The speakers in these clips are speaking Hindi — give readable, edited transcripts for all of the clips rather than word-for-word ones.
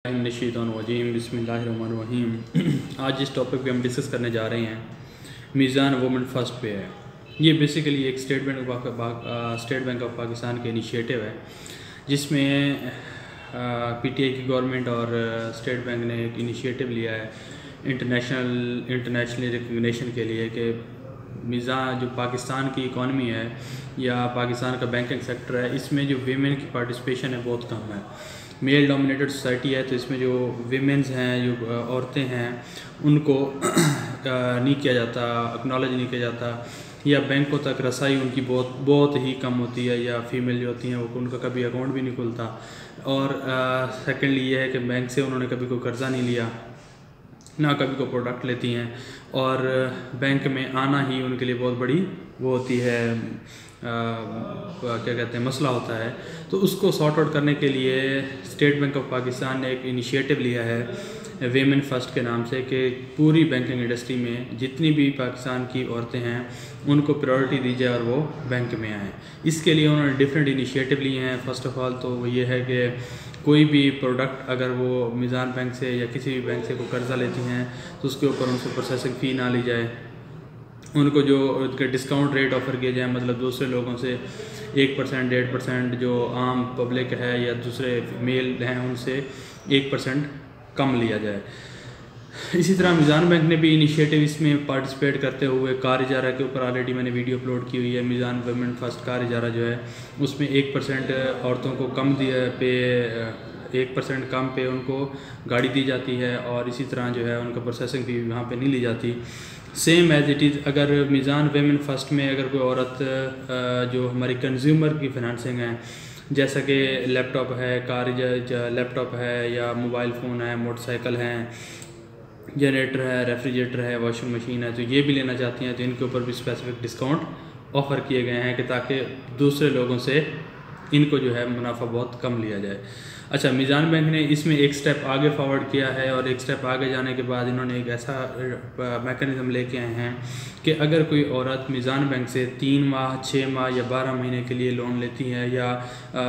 बिस्मिल्लाहिर्रहमानिर्रहीम। आज जिस टॉपिक पे हम डिस्कस करने जा रहे हैं मीज़ान वुमेन फ़र्स्ट पे है। ये बेसिकली एक स्टेट बैंक ऑफ पाकिस्तान के इनिशिएटिव है, जिसमें पीटीआई की गवर्नमेंट और स्टेट बैंक ने एक इनिशिएटिव लिया है इंटरनेशनली रिकग्निशन के लिए कि मीज़ान जो पाकिस्तान की इकॉनमी है या पाकिस्तान का बैंकिंग सेक्टर है, इसमें जो वीमेन की पार्टिसिपेशन है बहुत कम है। मेल डोमिनेटेड सोसाइटी है, तो इसमें जो वीमेंस हैं, जो औरतें हैं, उनको नहीं किया जाता, एक्नॉलेज नहीं किया जाता, या बैंकों तक रसाई उनकी बहुत ही कम होती है, या फीमेल जो होती हैं वो उनका कभी अकाउंट भी नहीं खुलता। और सेकेंडली ये है कि बैंक से उन्होंने कभी कोई कर्ज़ा नहीं लिया, ना कभी कोई प्रोडक्ट लेती हैं, और बैंक में आना ही उनके लिए बहुत बड़ी वो होती है, क्या कहते हैं, मसला होता है। तो उसको सॉर्ट आउट करने के लिए स्टेट बैंक ऑफ पाकिस्तान ने एक इनिशिएटिव लिया है वीमेन फ़र्स्ट के नाम से, कि पूरी बैंकिंग इंडस्ट्री में जितनी भी पाकिस्तान की औरतें हैं उनको प्रायोरिटी दी जाए और वो बैंक में आएँ। इसके लिए उन्होंने डिफरेंट इनिशिएटिव लिए हैं। फ़र्स्ट ऑफ़ ऑल तो ये है कि कोई भी प्रोडक्ट अगर वो मीज़ान बैंक से या किसी भी बैंक से कोई कर्ज़ा लेती हैं तो उसके ऊपर उनसे प्रोसेसिंग फ़ी ना ली जाए, उनको जो डिस्काउंट रेट ऑफ़र किए जाए, मतलब दूसरे लोगों से 1%, 1.5% जो आम पब्लिक है या दूसरे मेल हैं उनसे 1% कम लिया जाए। इसी तरह मीज़ान बैंक ने भी इनिशिएटिव इसमें पार्टिसिपेट करते हुए कार इजारा के ऊपर ऑलरेडी मैंने वीडियो अपलोड की हुई है। मीज़ान वुमेन फ़र्स्ट कार इजारा जो है उसमें 1% औरतों को कम दिया पे 1% कम पे उनको गाड़ी दी जाती है, और इसी तरह जो है उनका प्रोसेसिंग भी वहाँ पे नहीं ली जाती। सेम एज़ इट इज़ अगर मीज़ान वुमेन फ़र्स्ट में अगर कोई औरत जो हमारी कंज्यूमर की फ़ाइनेंसिंग है, जैसा कि लैपटॉप है, कार लैपटॉप है, या मोबाइल फ़ोन है, मोटरसाइकिल हैं, जनरेटर है, रेफ्रिजरेटर है, वॉशिंग मशीन है, तो ये भी लेना चाहती हैं तो इनके ऊपर भी स्पेसिफिक डिस्काउंट ऑफ़र किए गए हैं कि ताकि दूसरे लोगों से इनको जो है मुनाफा बहुत कम लिया जाए। अच्छा, मीज़ान बैंक ने इसमें एक स्टेप आगे फॉरवर्ड किया है, और एक स्टेप आगे जाने के बाद इन्होंने एक ऐसा मैकेनिज़्म लेके आए हैं कि अगर कोई औरत मीज़ान बैंक से 3 माह, 6 माह या 12 महीने के लिए लोन लेती है, या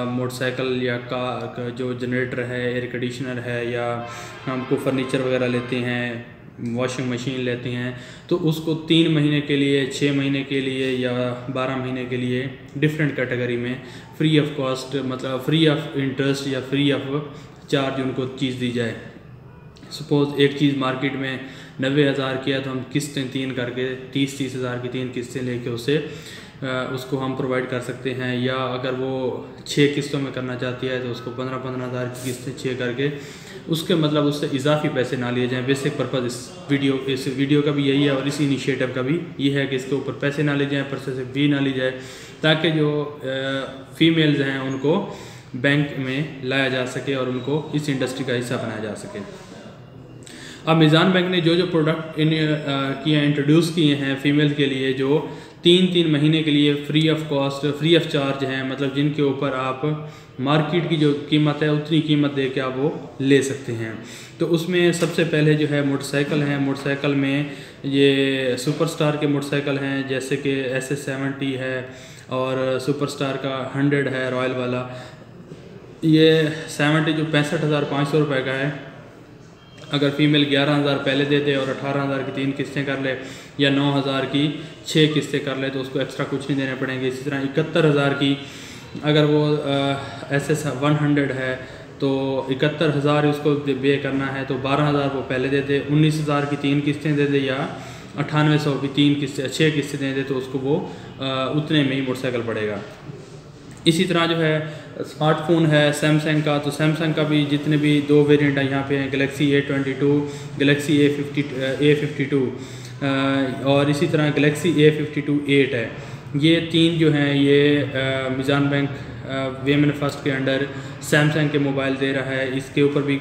मोटरसाइकिल या कार जो जनरेटर है, एयर कंडीशनर है, या हमको फर्नीचर वगैरह लेते हैं, वॉशिंग मशीन लेती हैं, तो उसको 3 महीने के लिए, 6 महीने के लिए या 12 महीने के लिए डिफरेंट कैटेगरी में फ्री ऑफ कॉस्ट, मतलब फ्री ऑफ इंटरेस्ट या फ्री ऑफ चार्ज उनको चीज़ दी जाए। सपोज़ एक चीज़ मार्केट में 90,000 की है, तो हम किस्तें 3 करके 30-30 हज़ार की 3 किस्तें लेके उसको हम प्रोवाइड कर सकते हैं। या अगर वो 6 किस्तों में करना चाहती है तो उसको 15-15 हज़ार की किस्तें 6 करके उसके मतलब उससे इजाफी पैसे ना लिए जाएं। बेसिक पर्पज़ इस वीडियो का भी यही है, और इसी इनिशिएटिव का भी ये है कि इसके ऊपर पैसे ना लिए जाएं, प्रोसेसिंग फ़ी ना ली जाए, ताकि जो फीमेल्स हैं उनको बैंक में लाया जा सके और उनको इस इंडस्ट्री का हिस्सा बनाया जा सके। अब मीज़ान बैंक ने जो प्रोडक्ट इंट्रोड्यूस किए हैं फ़ीमेल के लिए, जो 3 महीने के लिए free of cost, free of charge हैं, मतलब जिनके ऊपर आप मार्केट की जो कीमत है उतनी कीमत दे के आप वो ले सकते हैं। तो उसमें सबसे पहले जो है मोटरसाइकिल हैं। मोटरसाइकिल में ये सुपरस्टार के मोटरसाइकिल हैं, जैसे कि SS70 है, और सुपरस्टार का 100 है रॉयल वाला। ये 70 जो 65,500 रुपये का है, अगर फ़ीमेल 11,000 पहले दे दे और 18,000 की 3 किस्तें कर ले, या 9,000 की 6 किस्तें कर ले, तो उसको एक्स्ट्रा कुछ नहीं देने पड़ेंगे। इसी तरह 71,000 की अगर वो SS100 है तो 71,000 उसको पे करना है, तो 12,000 वो पहले दे दे, 19,000 की 3 किस्तें दे दे, या 9800 की 3 किस्तें 6 किस्तें दे दे, तो उसको वो उतने में ही मोटरसाइकिल पड़ेगा। इसी तरह जो है स्मार्टफोन है सैमसंग का, तो सैमसंग का भी जितने भी 2 वेरिएंट यहाँ पे हैं, गैलेक्सी A22, गैलेक्सी A52, और इसी तरह गैलेक्सी A52 8 है। ये 3 जो हैं ये मीज़ान बैंक वुमेन फ़र्स्ट के अंडर सैमसंग के मोबाइल दे रहा है। इसके ऊपर भी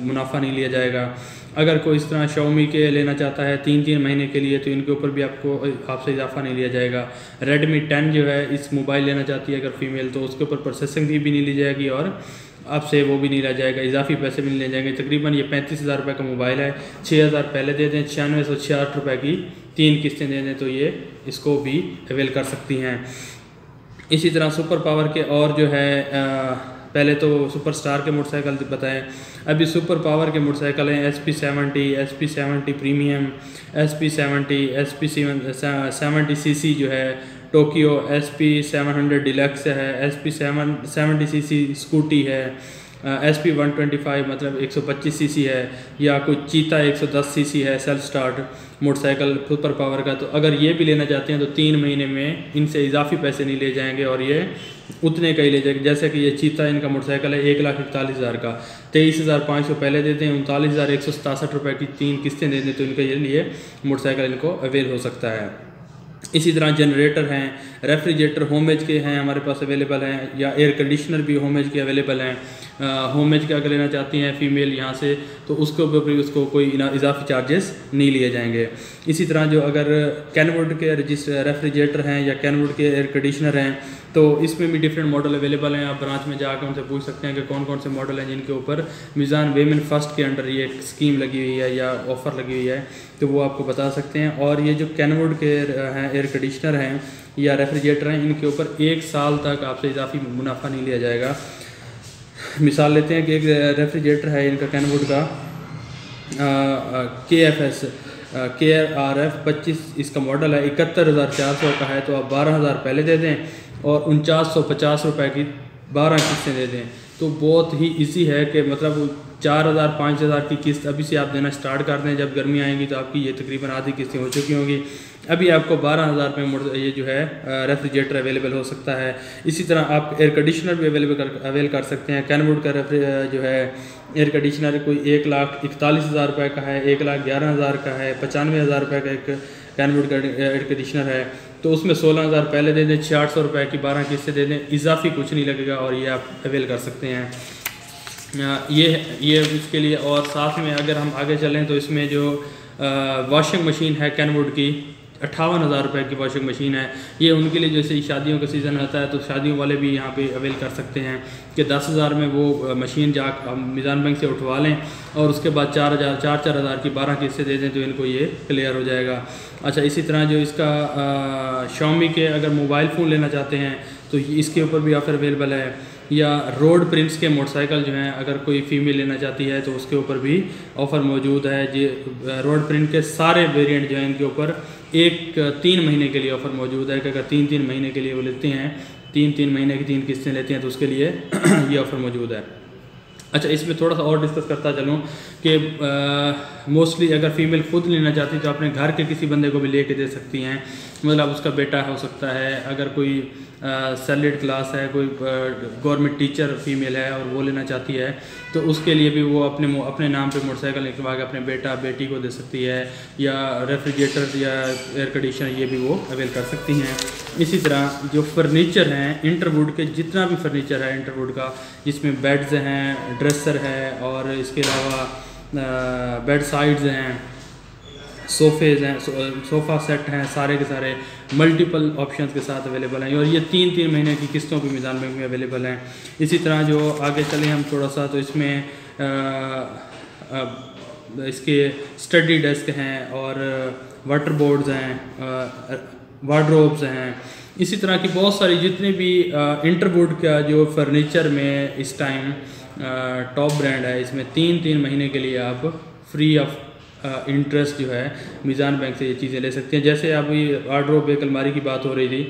मुनाफा नहीं लिया जाएगा। अगर कोई इस तरह Xiaomi के लेना चाहता है 3 महीने के लिए, तो इनके ऊपर भी आपसे इजाफा नहीं लिया जाएगा। Redmi 10 जो है इस मोबाइल लेना चाहती है अगर फीमेल, तो उसके ऊपर प्रोसेसिंग भी नहीं ली जाएगी, और आपसे वो भी नहीं लिया जाएगा, इजाफी पैसे भी नहीं लिए जाएंगे। तकरीबन ये 35,000 रुपये का मोबाइल है, 6,000 पहले दे दें, 9666 रुपये की 3 किस्तें दे दें, तो ये इसको भी अवेल कर सकती हैं। इसी तरह सुपर पावर के और जो है पहले तो सुपर स्टार के मोटरसाइकिल बताएं, अभी सुपर पावर के मोटरसाइकिल हैं SP70, SP70 premium, SP70, SP70 CC जो है टोक्यो, SP700 डिलक्स है, SP770 CC स्कूटी है, SP125 मतलब 125 CC है, या कोई चीता 110 CC है self start motorcycle super power का। तो अगर ये भी लेना चाहते हैं तो 3 महीने में इनसे इजाफी पैसे नहीं ले जाएंगे और ये उतने का ही ले जाएंगे। जैसे कि ये चीता इनका मोटरसाइकिल है 1,41,000 का, 23,500 पहले देते हैं, 39,167 रुपये की 3 किस्तें दे दें तो इनके लिए मोटरसाइकिल इनको अवेल हो सकता है। इसी तरह जनरेटर हैं, रेफ्रिजरेटर होमेज के हैं हमारे पास अवेलेबल हैं, या एयर कंडीशनर भी होमेज के अवेलेबल हैं। होमेज के अगर लेना चाहती हैं फीमेल यहाँ से तो उसको भी उसको कोई इजाफी चार्जेस नहीं लिए जाएंगे। इसी तरह जो अगर कैनवुड के रेफ्रिजरेटर हैं या कैनवुड के एयर कंडीशनर हैं तो इसमें भी डिफरेंट मॉडल अवेलेबल हैं। आप ब्रांच में जाकर उनसे पूछ सकते हैं कि कौन कौन से मॉडल हैं जिनके ऊपर मीज़ान वेमेन फर्स्ट के अंडर ये स्कीम लगी हुई है या ऑफ़र लगी हुई है, तो वो आपको बता सकते हैं। और ये जो कैनवुड के हैं एयर कंडीशनर हैं या रेफ्रिजरेटर हैं, इनके ऊपर 1 साल तक आपसे इजाफी मुनाफा नहीं लिया जाएगा। मिसाल लेते हैं कि एक रेफ्रिजरेटर है इनका कैनवुड का KRF 25 इसका मॉडल है, 71,400 का है, तो आप 12,000 पहले दे दें और 4950 रुपये की 12 किस्तें दे दें। तो बहुत ही इजी है कि मतलब 4,000-5,000 की किस्त अभी से आप देना स्टार्ट कर दें। जब गर्मी आएंगी तो आपकी ये तकरीबन आधी किस्तें हो चुकी होंगी। अभी आपको 12,000 रुपये में ये जो है रेफ्रिजरेटर अवेलेबल हो सकता है। इसी तरह आप एयर कंडीशनर भी अवेल कर सकते हैं। कैनवुड का जो है एयर कंडीशनर कोई 1,41,000 रुपये का है, 1,11,000 का है, 95,000 रुपये का एक कैनवुड का एयर कंडीशनर है। तो उसमें 16,000 पहले दे दें, 600 रुपये की 12 किस्तें दे दें, इजाफी कुछ नहीं लगेगा और ये आप अवेल कर सकते हैं। ये इसके लिए। और साथ में अगर हम आगे चलें तो इसमें जो वॉशिंग मशीन है कैनवुड की 58,000 रुपये की वॉशिंग मशीन है। ये उनके लिए जैसे शादियों का सीज़न आता है तो शादियों वाले भी यहाँ पे अवेल कर सकते हैं कि 10,000 में वो मशीन जा मीज़ान बैंक से उठवा लें और उसके बाद 4,000 की 12 किस्तें दे दें तो इनको ये क्लियर हो जाएगा। अच्छा, इसी तरह जो इसका Xiaomi के अगर मोबाइल फ़ोन लेना चाहते हैं तो इसके ऊपर भी ऑफ़र अवेलेबल है। या रोड प्रिंस के मोटरसाइकिल जो हैं अगर कोई फ़ीमेल लेना चाहती है तो उसके ऊपर भी ऑफ़र मौजूद है। जी, रोड प्रिंट के सारे वेरिएंट जो हैं इनके ऊपर 3 महीने के लिए ऑफ़र मौजूद है कि अगर 3 महीने के लिए वो लेते हैं, 3 महीने की 3 किस्तें लेते हैं तो उसके लिए ये ऑफ़र मौजूद है। अच्छा, इसमें थोड़ा सा और डिस्कस करता चलूँ कि मोस्टली अगर फ़ीमेल खुद लेना चाहती है तो अपने घर के किसी बंदे को भी लेके दे सकती हैं। मतलब उसका बेटा हो सकता है, अगर कोई सैलरीड क्लास है, कोई गवर्नमेंट टीचर फीमेल है और वो लेना चाहती है तो उसके लिए भी वो अपने नाम पे मोटरसाइकिल निकलवा के अपने बेटा बेटी को दे सकती है। या रेफ्रिजरेटर या एयर कंडीशनर ये भी वो अवेल कर सकती हैं। इसी तरह जो फर्नीचर हैं इंटरवुड के, जितना भी फर्नीचर है इंटरवुड का, जिसमें बेड्स हैं, ड्रेसर है और इसके अलावा बेड साइड्स हैं, सोफ़ेज़ हैं, सोफ़ा सेट हैं, सारे के सारे मल्टीपल ऑप्शंस के साथ अवेलेबल हैं और ये 3 महीने की किस्तों भी मीज़ान बैंक में अवेलेबल हैं। इसी तरह जो आगे चलें हम थोड़ा सा तो इसमें इसके स्टडी डेस्क हैं और वाटर बोर्ड्स हैं, वार्डरोब्स हैं। इसी तरह की बहुत सारी जितने भी इंटरवुड का जो फर्नीचर में इस टाइम टॉप ब्रांड है, इसमें 3 महीने के लिए आप फ्री ऑफ इंटरेस्ट जो है मीज़ान बैंक से ये चीज़ें ले सकते हैं। जैसे अभी वार्डरोब एक अलमारी की बात हो रही थी,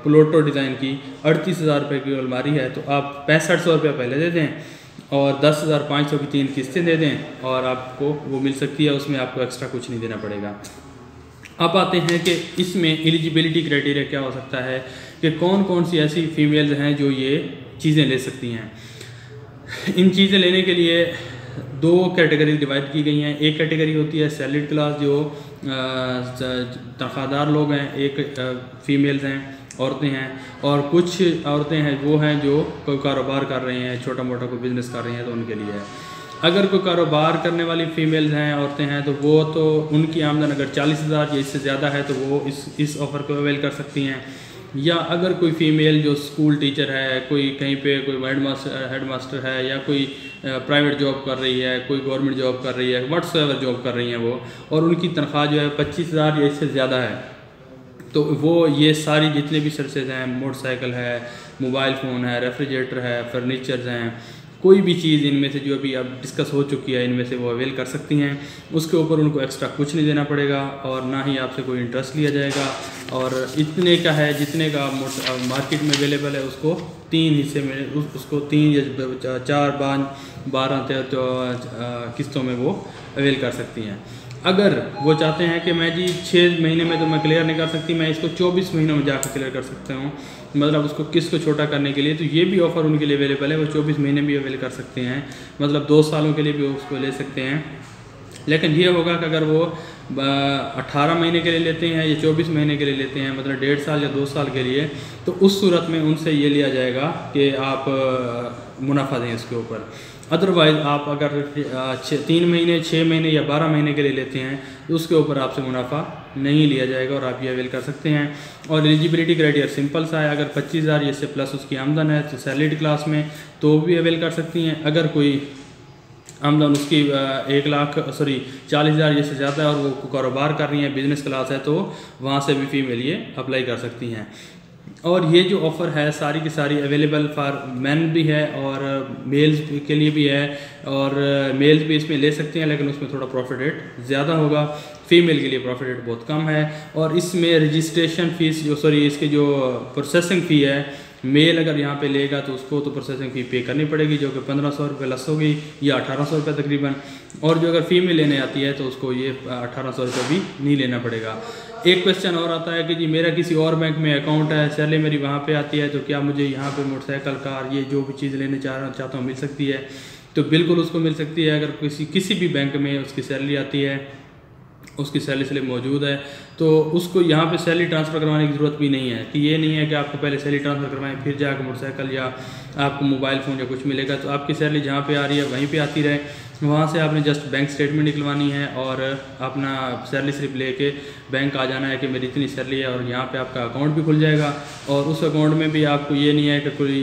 प्लोटो डिज़ाइन की 38,000 रुपये की अलमारी है, तो आप 6500 रुपये पहले दे दें और 10,500 की 3 किस्तें दे दें और आपको वो मिल सकती है। उसमें आपको एक्स्ट्रा कुछ नहीं देना पड़ेगा। अब आते हैं कि इसमें एलिजिबिलिटी क्राइटेरिया क्या हो सकता है कि कौन कौन सी ऐसी फीमेल्स हैं जो ये चीज़ें ले सकती हैं। इन चीज़ें लेने के लिए 2 कैटेगरी डिवाइड की गई हैं। एक कैटेगरी होती है सैलरीड क्लास, जो तनख्वाहदार लोग हैं, एक फ़ीमेल्स हैं, औरतें हैं, और कुछ औरतें हैं वो हैं जो कोई कारोबार कर रही हैं, छोटा मोटा कोई बिज़नेस कर रही हैं, तो उनके लिए है। अगर कोई कारोबार करने वाली फ़ीमेल्स हैं, औरतें हैं, तो वो तो उनकी आमदन अगर 40,000 या इससे ज़्यादा है तो वो इस ऑफ़र को अवेल कर सकती हैं। या अगर कोई फ़ीमेल जो स्कूल टीचर है, कोई कहीं पे कोई हेडमास्टर है, या कोई प्राइवेट जॉब कर रही है, कोई गवर्नमेंट जॉब कर रही है, व्हाट्सएवर जॉब कर रही हैं वो, और उनकी तनख्वाह जो है 25,000 या इससे ज़्यादा है, तो वो ये सारी जितने भी सर्विसेज हैं, मोटरसाइकिल है, मोबाइल फ़ोन है, रेफ्रिजरेटर है, फर्नीचर्स हैं, कोई भी चीज़ इनमें से जो अभी अब डिस्कस हो चुकी है इनमें से वो अवेल कर सकती हैं। उसके ऊपर उनको एक्स्ट्रा कुछ नहीं देना पड़ेगा और ना ही आपसे कोई इंटरेस्ट लिया जाएगा। और इतने का है जितने का मार्केट में अवेलेबल है उसको 3 हिस्से में उसको 3 या 4 12 13 किस्तों में वो अवेल कर सकती हैं। अगर वो चाहते हैं कि मैं जी 6 महीने में तो मैं क्लियर नहीं कर सकती, मैं इसको 24 महीनों में जाकर क्लियर कर सकता हूँ, मतलब उसको किस्त को छोटा करने के लिए, तो ये भी ऑफ़र उनके लिए अवेलेबल है। वो 24 महीने भी अवेल कर सकते हैं, मतलब 2 सालों के लिए भी उसको ले सकते हैं। लेकिन ये होगा कि अगर वो 18 महीने के लिए लेते हैं या 24 महीने के लिए लेते हैं, मतलब 1.5 साल या 2 साल के लिए, तो उस सूरत में उनसे ये लिया जाएगा कि आप मुनाफा दें इसके ऊपर। अदरवाइज़ आप अगर 3 महीने, 6 महीने या 12 महीने के लिए लेते हैं तो उसके ऊपर आपसे मुनाफा नहीं लिया जाएगा और आप ये अवेल कर सकते हैं। और एलिजिबिलिटी क्राइटेरिया सिंपल सा है, अगर 25,000 या इससे प्लस उसकी आमदन है तो सैलरीड क्लास में तो भी अवेल कर सकती हैं। अगर कोई आमदन उसकी 40,000 से ज़्यादा है और वो कारोबार कर रही है, बिज़नेस क्लास है, तो वहाँ से भी फीमेल ये अप्लाई कर सकती हैं। और ये जो ऑफ़र है सारी की सारी अवेलेबल फॉर मैन भी है और मेल्स के लिए भी है, और मेल्स भी इसमें ले सकते हैं, लेकिन उसमें थोड़ा प्रॉफिट रेट ज़्यादा होगा। फ़ीमेल के लिए प्रॉफिट रेट बहुत कम है। और इसमें रजिस्ट्रेशन फ़ीस इसकी जो प्रोसेसिंग फ़ी है, मेल अगर यहाँ पे लेगा तो उसको तो प्रोसेसिंग फ़ी पे करनी पड़ेगी, जो कि 1500 रुपये लस होगी या 1800 रुपये तकरीबन। और जो अगर फ़ीमेल लेने आती है तो उसको ये 1800 रुपये भी नहीं लेना पड़ेगा। एक क्वेश्चन और आता है कि जी मेरा किसी और बैंक में अकाउंट है, सैलरी मेरी वहाँ पे आती है, तो क्या मुझे यहाँ पे मोटरसाइकिल, कार, ये जो भी चीज़ लेने चाहता हूँ मिल सकती है? तो बिल्कुल उसको मिल सकती है। अगर किसी भी बैंक में उसकी सैलरी आती है, उसकी सैलरी स्लिप मौजूद है, तो उसको यहाँ पे सैलरी ट्रांसफ़र करवाने की ज़रूरत भी नहीं है। कि ये नहीं है कि आपको पहले सैलरी ट्रांसफ़र करवाएं फिर जाकर मोटरसाइकिल या आपको मोबाइल फ़ोन या कुछ मिलेगा। तो आपकी सैलरी जहाँ पे आ रही है वहीं पे आती रहे, वहाँ से आपने जस्ट बैंक स्टेटमेंट निकलवानी है और अपना सैलरी स्लिप लेके बैंक आ जाना है कि मेरी इतनी सैलरी है, और यहाँ पे आपका अकाउंट भी खुल जाएगा। और उस अकाउंट में भी आपको ये नहीं है कि कोई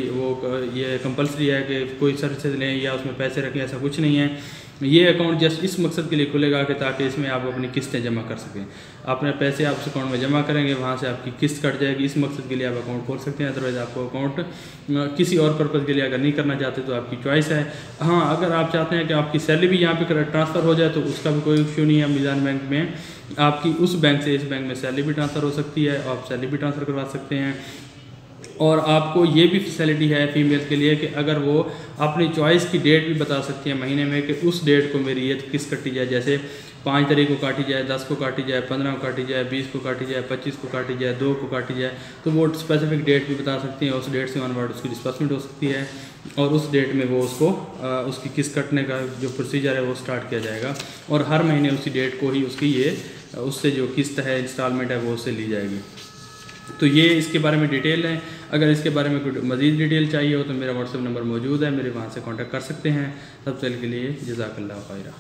ये कंपलसरी है कि कोई सर्विसेज लें या उसमें पैसे रखें, ऐसा कुछ नहीं है। ये अकाउंट जस्ट इस मकसद के लिए खुलेगा कि ताकि इसमें आप अपनी किस्तें जमा कर सकें। अपने पैसे आप उस अकाउंट में जमा करेंगे, वहाँ से आपकी किस्त कट जाएगी। इस मकसद के लिए आप अकाउंट खोल सकते हैं। अदरवाइज़ आपको अकाउंट किसी और पर्पज़ के लिए अगर नहीं करना चाहते तो आपकी चॉइस है। हाँ, अगर आप चाहते हैं कि आपकी सैलरी भी यहाँ पे ट्रांसफ़र हो जाए तो उसका भी कोई इशू नहीं है। मीज़ान बैंक में आपकी उस बैंक से इस बैंक में सैलरी भी ट्रांसफ़र हो सकती है, आप सैलरी भी ट्रांसफ़र करवा सकते हैं। और आपको ये भी फैसिलिटी है फीमेल के लिए कि अगर वो अपनी चॉइस की डेट भी बता सकती है महीने में कि उस डेट को मेरी ये किस्त कटी जाए, जैसे 5 तारीख को काटी जाए, 10 को काटी जाए, 15 को काटी जाए, 20 को काटी जाए, 25 को काटी जाए, 2 को काटी जाए, तो वो स्पेसिफिक डेट भी बता सकती हैं। उस डेट से ऑनवर्ड उसकी डिस्बर्समेंट हो सकती है और उस डेट में वो उसको उसकी किस्त कटने का जो प्रोसीजर है वो स्टार्ट किया जाएगा और हर महीने उसी डेट को ही उसकी ये उससे जो किस्त है, इंस्टॉलमेंट है, वो उससे ली जाएगी। तो ये इसके बारे में डिटेल है। अगर इसके बारे में कोई मज़ीद डिटेल चाहिए हो तो मेरा व्हाट्सएप नंबर मौजूद है, मेरे वहाँ से कांटेक्ट कर सकते हैं। तब तक के लिए जज़ाकल्लाह खैरा।